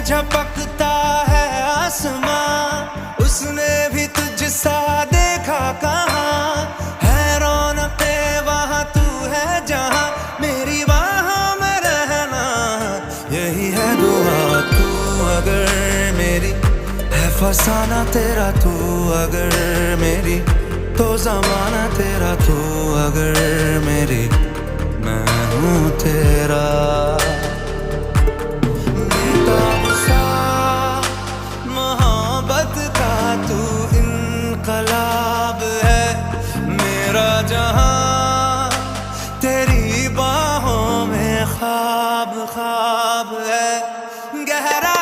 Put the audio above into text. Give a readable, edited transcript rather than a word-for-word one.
झपकता है आसमां, उसने भी तुझसा देखा कहाँ। है रौनके वहाँ तू है जहाँ, मेरी बाहों में रहना यही है दुआ। तू अगर मेरी है फसाना तेरा, तू अगर मेरी तो ज़माना तेरा, तू अगर मेरी मैं हूँ तेरा। बेताब सा मोहब्बत का तू इनकलाब है, मेरा जहां तेरी बाहों में ख्वाब ख्वाब है। गहरा